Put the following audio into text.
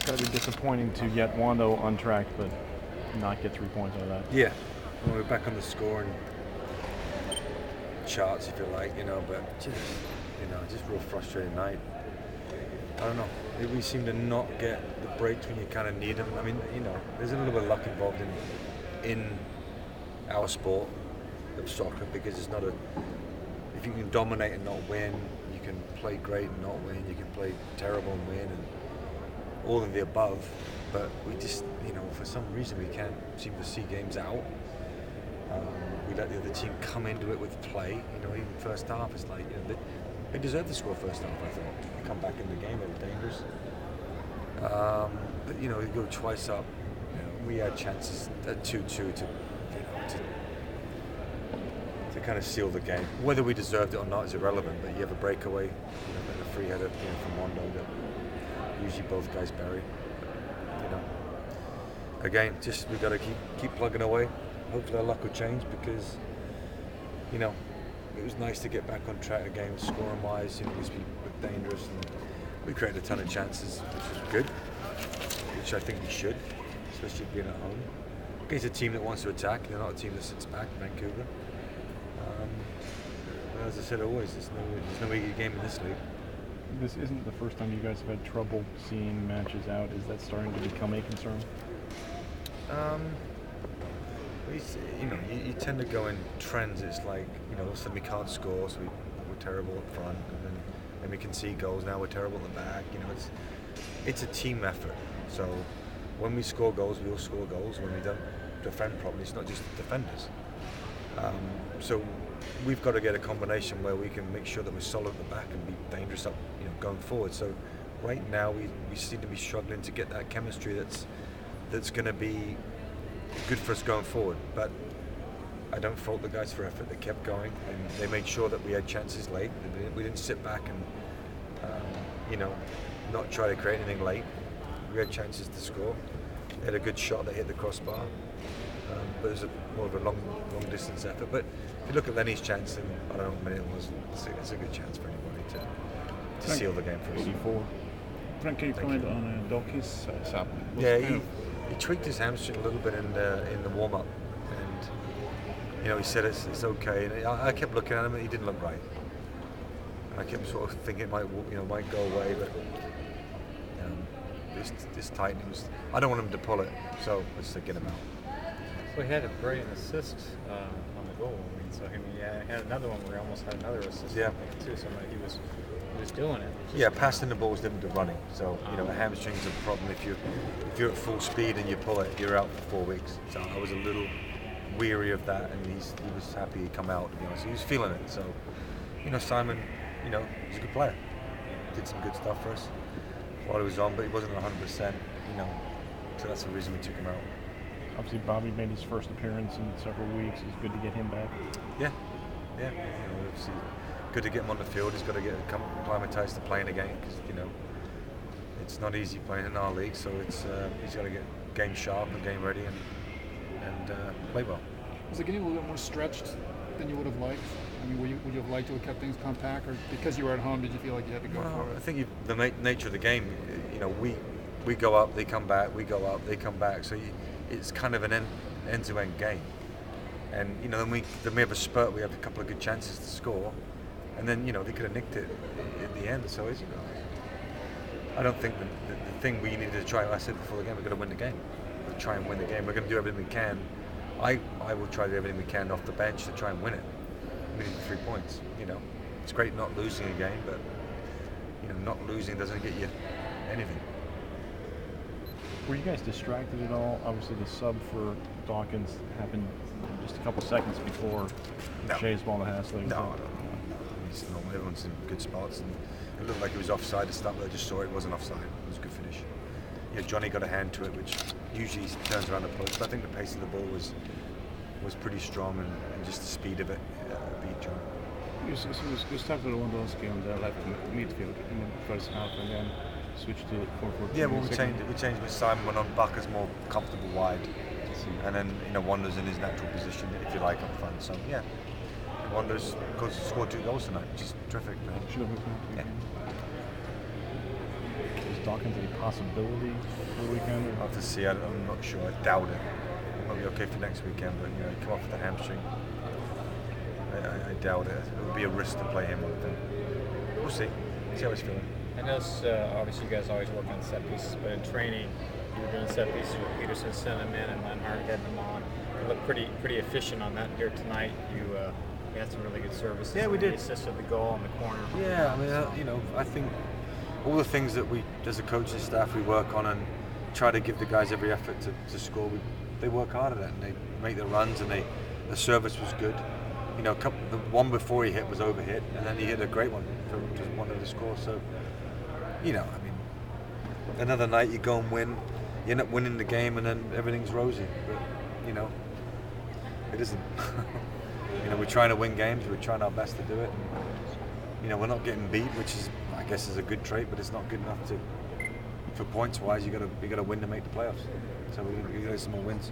Gotta be disappointing to get Wando untracked, but not get 3 points out of that. Yeah, well, we're back on the scoring charts, if you like, but just real frustrating night. I don't know. We seem to not get the breaks when you kind of need them. I mean, there's a little bit of luck involved in our sport of soccer, because it's not if you can dominate and not win, you can play great and not win, you can play terrible and win, and all of the above. But we just, for some reason we can't seem to see games out. We let the other team come into it with play. Even first half, it's like they deserved to score first half. I thought they come back in the game, they were dangerous. But we go twice up. We had chances at 2-2 to kind of seal the game. Whether we deserved it or not is irrelevant. But you have a breakaway, and a free header from Wando that usually both guys bury. Again, just we got to keep plugging away. Hopefully our luck will change, because it was nice to get back on track again, scoring wise. We were dangerous, and we created a ton of chances, which was good, which I think we should, especially being at home against a team that wants to attack. They're not a team that sits back. Vancouver. But as I said always, there's no easy game in this league. This isn't the first time you guys have had trouble seeing matches out. Is that starting to become a concern? You tend to go in trends. It's like, suddenly we can't score, so we're terrible up front, and then we can see goals. Now we're terrible at the back. It's a team effort. So when we score goals, we all score goals. When we don't defend properly, it's not just the defenders. So we've got to get a combination where we can make sure that we're solid at the back and be dangerous up, going forward. So right now we seem to be struggling to get that chemistry that's going to be good for us going forward. But I don't fault the guys for effort. They kept going, and they made sure that we had chances late. We didn't sit back and not try to create anything late. We had chances to score. They had a good shot that hit the crossbar, but it was more of a long distance effort. But if you look at Lenny's chance, and I don't know what minute it was, it's a good chance for anybody to seal the game for us. 84. Frank, can you comment on Doki's sub? Yeah, he tweaked his hamstring a little bit in the warm-up, and he said it's okay. And I kept looking at him, and he didn't look right. And I kept sort of thinking it might go away, but this tightening was. I don't want him to pull it, so let's get him out. So he had a brilliant assist on the goal. So he had another one where he almost had another assist. Yeah. Too. So he was doing it. Yeah, passing the ball is different to running. So a hamstring's a problem. If you're at full speed and you pull it, you're out for 4 weeks. So I was a little weary of that, and he was happy he come out. To be honest, he was feeling it. So Simon, he's a good player. Did some good stuff for us while he was on, but he wasn't 100%. So that's the reason we took him out. Obviously, Bobby made his first appearance in several weeks. It's good to get him back. Yeah. Obviously, good to get him on the field. He's got to get acclimatized to playing again, because it's not easy playing in our league. So he's got to get game sharp and game ready and play well. Was the game a little bit more stretched than you would have liked? I mean, would you have liked to have kept things compact, or because you were at home, did you feel like you had to go for it? I think the nature of the game, we go up, they come back, we go up, they come back. So it's kind of an end-to-end game. And then we have a spurt. We have a couple of good chances to score, and then they could have nicked it at the end. So I don't think the thing we needed to try. I said before the game, we're going to win the game. We'll try and win the game. We're going to do everything we can. I will try to do everything we can off the bench to try and win it. We need 3 points. It's great not losing a game, but not losing doesn't get you anything. Were you guys distracted at all? Obviously, the sub for Dawkins happened just a couple seconds before Shea's ball to Hasley. No. It's normal. Everyone's in good spots, and it looked like it was offside to start, but I just saw it wasn't offside. It was a good finish. Johnny got a hand to it, which usually turns around the post. But I think the pace of the ball was pretty strong, and just the speed of it beat John. You started Lewandowski on the left midfield in the first half, and then switched to 4-4-2. Yeah, well, we changed with Simon went on. Baca's more comfortable wide, and then Wander's in his natural position, if you like, up front. So yeah, Wander's scored 2 goals tonight, which is terrific. Should have yeah. Dawkins any possibility for the weekend? I'll have to see. I'm not sure. I doubt it. It might be okay for next weekend, but you know, he come off with the hamstring. I doubt it. It would be a risk to play him. We'll see. See how he's feeling. I know obviously you guys always work on set pieces, but in training, you were doing set pieces with Peterson, sent him in, and Lenhart heading them on. You looked pretty efficient on that here tonight. You had some really good services. Yeah, we did. The assist of the goal in the corner. Yeah, I mean, you know, I think all the things that we, as a coaching staff, we work on and try to give the guys every effort to score. They work hard at it, and they make their runs, and the service was good. You know, the one before he hit was overhit, and then he hit a great one for just one of the scores. So, you know, I mean, another night you go and win, you end up winning the game, and then everything's rosy. But you know, it isn't. You know, we're trying to win games. We're trying our best to do it. And, you know, we're not getting beat, which is, I guess, is a good trait, but it's not good enough for points wise. You got to win to make the playoffs. So we got to get some more wins.